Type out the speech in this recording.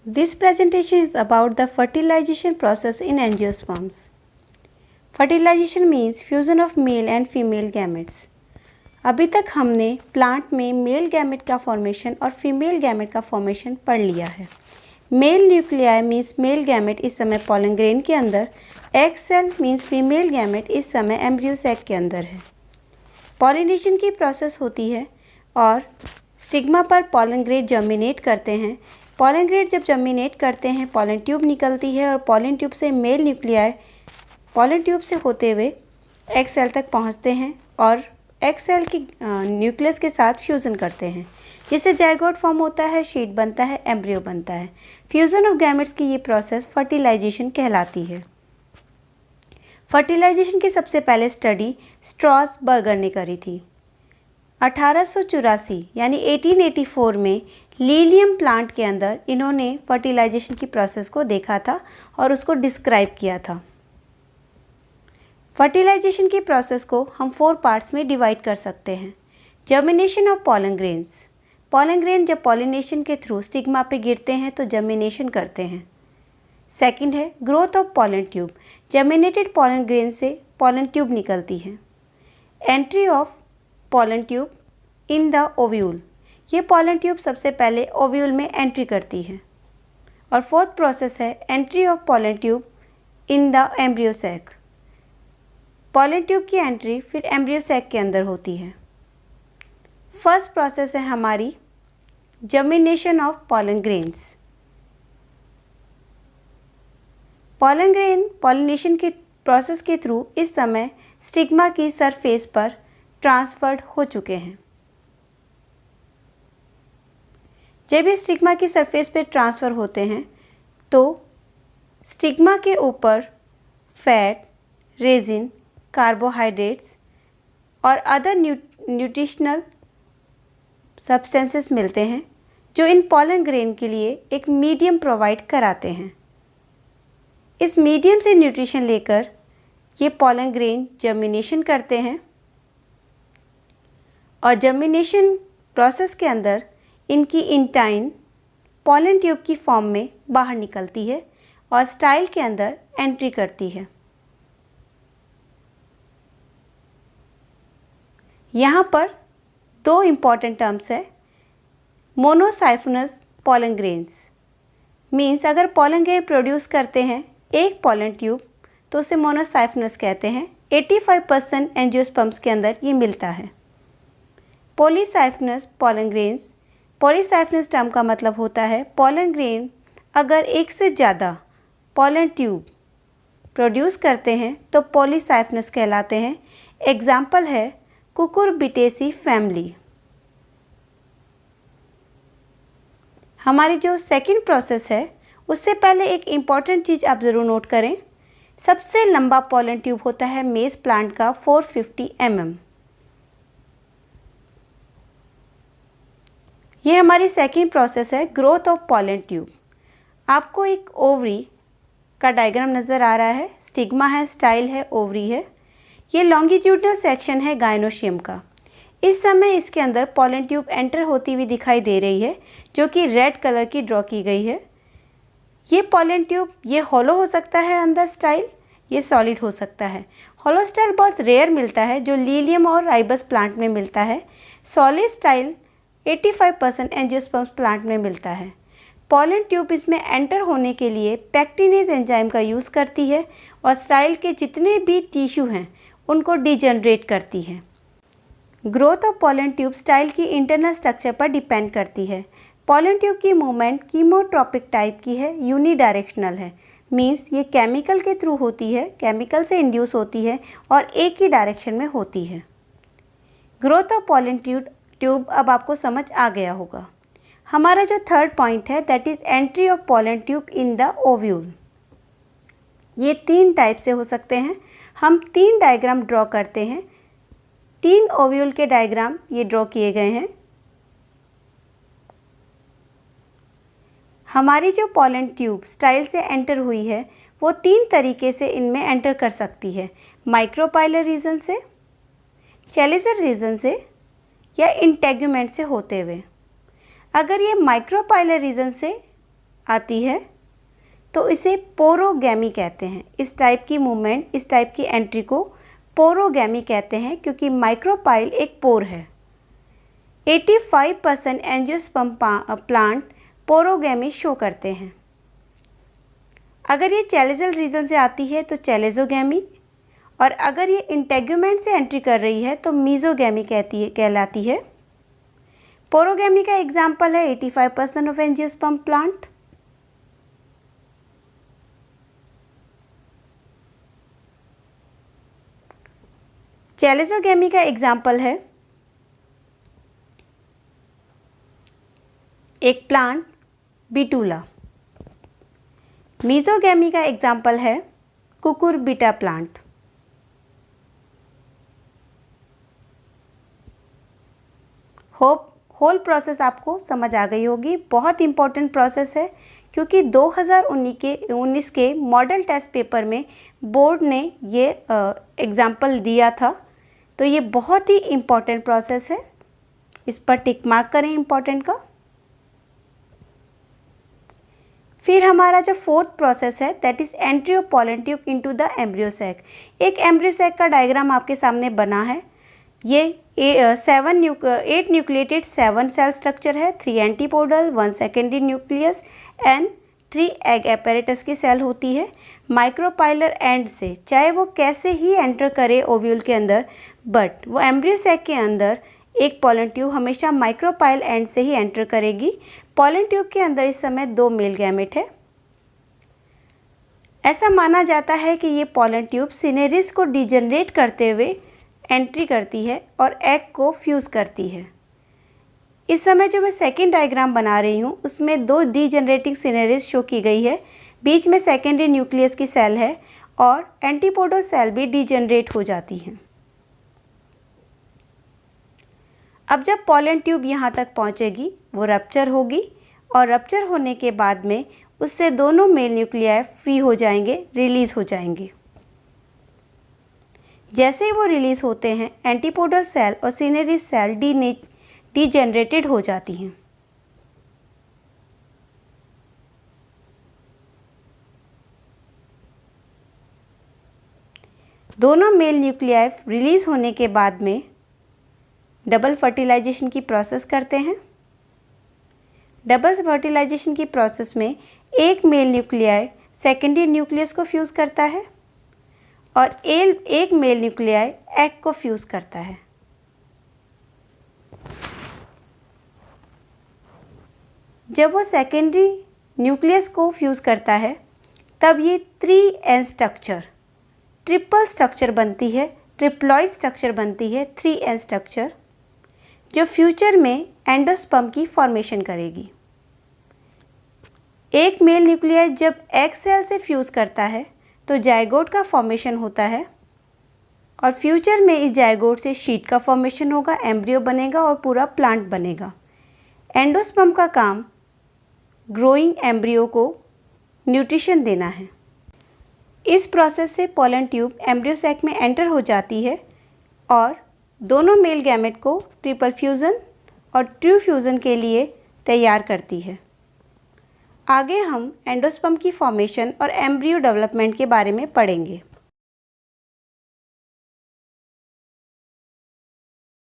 This presentation is about the fertilization process in angiosperms. Fertilization means fusion of male and female gametes. अभी तक हमने plant में male gamete का formation और female gamete का formation पढ़ लिया है। Male nuclei means male gamete इस समय पॉलन ग्रेन के अंदर, egg cell means female gamete इस समय एम्ब्रियो सैक के अंदर है। पॉलिनेशन की प्रोसेस होती है और स्टिग्मा पर पॉलन ग्रेन जर्मिनेट करते हैं। पॉलन ग्रेन जब जर्मिनेट करते हैं पॉलन ट्यूब निकलती है और पॉलन ट्यूब से मेल न्यूक्लियाई पॉलन ट्यूब से होते हुए एग सेल तक पहुंचते हैं और एग सेल की न्यूक्लियस के साथ फ्यूज़न करते हैं, जिससे जाइगोट फॉर्म होता है, शीट बनता है, एम्ब्रियो बनता है। फ्यूज़न ऑफ गैमेट्स की ये प्रोसेस फर्टिलाइजेशन कहलाती है। फर्टिलाइजेशन की सबसे पहले स्टडी स्ट्रॉसबर्गर ने करी थी। 1884 यानी 1884 में लीलियम प्लांट के अंदर इन्होंने फर्टिलाइजेशन की प्रोसेस को देखा था और उसको डिस्क्राइब किया था। फर्टिलाइजेशन की प्रोसेस को हम 4 पार्ट्स में डिवाइड कर सकते हैं। Germination of pollen grains, pollen grain जब पॉलिनेशन के थ्रू स्टिग्मा पे गिरते हैं तो जर्मिनेशन करते हैं। सेकंड है growth of pollen tube, germinated pollen grain से पॉलन ट्यूब निकलती है। Entry of pollen tube in the ovule, ये पॉलन ट्यूब सबसे पहले ओव्यूल में एंट्री करती है। और फोर्थ प्रोसेस है entry of pollen tube in the embryo sac, pollen tube की एंट्री फिर एम्ब्रियो सैक के अंदर होती है। फर्स्ट प्रोसेस है हमारी germination of pollen grains. Pollen grain pollination के प्रोसेस के थ्रू इस समय स्टिग्मा की सरफेस पर ट्रांसफर्ड हो चुके हैं। जब ये स्टिग्मा की सरफेस पर ट्रांसफ़र होते हैं तो स्टिग्मा के ऊपर फैट, रेजिन, कार्बोहाइड्रेट्स और अदर न्यूट्रिशनल सब्सटेंसेस मिलते हैं जो इन पॉलन ग्रेन के लिए एक मीडियम प्रोवाइड कराते हैं। इस मीडियम से न्यूट्रिशन लेकर ये पॉलन ग्रेन जर्मिनेशन करते हैं और जर्मिनेशन प्रोसेस के अंदर इनकी इंटाइन पॉलन ट्यूब की फॉर्म में बाहर निकलती है और स्टाइल के अंदर एंट्री करती है। यहाँ पर 2 इम्पॉर्टेंट टर्म्स है। मोनोसाइफनस पॉलन ग्रेन्स मीन्स अगर पॉलन ग्रेन प्रोड्यूस करते हैं एक पॉलन ट्यूब तो उसे मोनोसाइफनस कहते हैं। 85% एंजियोस्पर्म्स के अंदर ये मिलता है। पॉलीसाइफनस पॉलन ग्रेन्स, पॉलीसाइफनस टर्म का मतलब होता है पॉलन ग्रेन अगर एक से ज़्यादा पॉलन ट्यूब प्रोड्यूस करते हैं तो पॉलीसाइफनस कहलाते हैं। एग्जाम्पल है कुकुरबिटेसी फैमिली। हमारी जो सेकंड प्रोसेस है उससे पहले एक इम्पॉर्टेंट चीज़ आप ज़रूर नोट करें। सबसे लंबा पॉलन ट्यूब होता है मेज प्लांट का 450 mm। ये हमारी सेकंड प्रोसेस है ग्रोथ ऑफ पॉलन ट्यूब। आपको एक ओवरी का डायग्राम नज़र आ रहा है, स्टिग्मा है, स्टाइल है, ओवरी है। ये लॉन्गिट्यूडनल सेक्शन है गायनोशियम का। इस समय इसके अंदर पॉलन ट्यूब एंटर होती हुई दिखाई दे रही है जो कि रेड कलर की ड्रॉ की गई है। ये पॉलन ट्यूब ये हॉलो हो सकता है अंदर स्टाइल, ये सॉलिड हो सकता है। हॉलो स्टाइल बहुत रेयर मिलता है जो लीलियम और राइबस प्लांट में मिलता है। सॉलिड स्टाइल 85% एंजियोस्पर्म्स प्लांट में मिलता है। पॉलन ट्यूब इसमें एंटर होने के लिए पैक्टिनेज एंजाइम का यूज़ करती है और स्टाइल के जितने भी टिश्यू हैं उनको डिजनरेट करती है। Growth of pollen tube style की इंटरनल स्ट्रक्चर पर डिपेंड करती है। पॉलन ट्यूब की मूवमेंट कीमोट्रॉपिक टाइप की है, यूनिडायरेक्शनल है। मींस ये केमिकल के थ्रू होती है, केमिकल से इंड्यूस होती है और एक ही डायरेक्शन में होती है। ग्रोथ ऑफ पॉलन ट्यूब अब आपको समझ आ गया होगा। हमारा जो थर्ड पॉइंट है that is entry of pollen tube in the ovule. ये 3 टाइप से हो सकते हैं। हम 3 डायग्राम ड्रॉ करते हैं। 3 ओव्यूल के डायग्राम ये ड्रॉ किए गए हैं। हमारी जो पॉलन ट्यूब स्टाइल से एंटर हुई है वो 3 तरीके से इनमें एंटर कर सकती है। माइक्रोपाइलर रीजन से, चेलिसर रीजन से या इंटेगुमेंट से होते हुए। अगर ये माइक्रोपाइलर रीजन से आती है तो इसे पोरोगैमी कहते हैं। इस टाइप की मूवमेंट, इस टाइप की एंट्री को पोरोगैमी कहते हैं क्योंकि माइक्रोपाइल एक पोर है। 85% एंजियोस्पर्म प्लांट पोरोगैमी शो करते हैं। अगर ये चैलेजल रीजन से आती है तो चैलेजोगैमी, और अगर ये इंटेगुमेंट से एंट्री कर रही है तो मीजोगैमी कहलाती है। पोरोगैमी का एग्जाम्पल है 85% ऑफ एंजियोस्पर्म प्लांट। चैलेजोगैमी का एग्जाम्पल है एक प्लांट बिटूला। मीजोगैमी का एग्जाम्पल है कुकुरबिटा प्लांट। होल प्रोसेस आपको समझ आ गई होगी। बहुत इंपॉर्टेंट प्रोसेस है क्योंकि 2019 के मॉडल टेस्ट पेपर में बोर्ड ने ये एग्जाम्पल दिया था, तो ये बहुत ही इम्पॉर्टेंट प्रोसेस है। इस पर टिक मार्क करें इम्पॉर्टेंट का। फिर हमारा जो फोर्थ प्रोसेस है that is entry of pollen tube into the embryo sac. एक एम्ब्रियो सैक का डायग्राम आपके सामने बना है। ये 8 न्यूक्लिएटेड 7 सेल स्ट्रक्चर है, 3 antipodal, 1 secondary nucleus and 3 egg apparatus की सेल होती है। माइक्रोपाइलर एंड से चाहे वो कैसे ही एंटर करे ओव्यूल के अंदर, बट वो एम्ब्रियो सैक के अंदर एक पॉलन ट्यूब हमेशा माइक्रोपाइल एंड से ही एंटर करेगी। पॉलन ट्यूब के अंदर इस समय 2 मेल गैमेट है। ऐसा माना जाता है कि ये पॉलन ट्यूब सिनेरिस को डिजनरेट करते हुए एंट्री करती है और एग को फ्यूज़ करती है। इस समय जो मैं सेकेंड डायग्राम बना रही हूँ उसमें 2 डिजनरेटिंग सिनेरिस शो की गई है। बीच में सेकेंडरी न्यूक्लियस की सेल है और एंटीपोडल सेल भी डिजनरेट हो जाती हैं। अब जब पॉलन ट्यूब यहाँ तक पहुँचेगी वो रप्चर होगी और रप्चर होने के बाद में उससे दोनों मेल न्यूक्लियाई फ्री हो जाएंगे, रिलीज़ हो जाएंगे। जैसे ही वो रिलीज़ होते हैं एंटीपोडल सेल और सिनेरिस सेल डिजेनरेटेड हो जाती हैं। दोनों मेल न्यूक्लियाई रिलीज़ होने के बाद में डबल फर्टिलाइजेशन की प्रोसेस करते हैं। डबल फर्टिलाइजेशन की प्रोसेस में एक मेल न्यूक्लियाई सेकेंडरी न्यूक्लियस को फ्यूज़ करता है और एक मेल न्यूक्लियाई एग को फ्यूज़ करता है। जब वो सेकेंडरी न्यूक्लियस को फ्यूज़ करता है तब ये 3N स्ट्रक्चर ट्रिपल स्ट्रक्चर बनती है, ट्रिप्लॉइड स्ट्रक्चर बनती है 3N स्ट्रक्चर, जो फ्यूचर में एंडोस्पर्म की फॉर्मेशन करेगी। एक मेल न्यूक्लियाई जब एग सेल से फ्यूज़ करता है तो जायगोट का फॉर्मेशन होता है और फ्यूचर में इस जायगोट से शीट का फॉर्मेशन होगा, एम्ब्रियो बनेगा और पूरा प्लांट बनेगा। एंडोस्पर्म का काम ग्रोइंग एम्ब्रियो को न्यूट्रिशन देना है। इस प्रोसेस से पॉलन ट्यूब एम्ब्रियो सैक में एंटर हो जाती है और दोनों मेल गैमेट को ट्रिपल फ्यूज़न और ट्रू फ्यूज़न के लिए तैयार करती है। आगे हम एंडोस्पर्म की फॉर्मेशन और एम्ब्रियो डेवलपमेंट के बारे में पढ़ेंगे।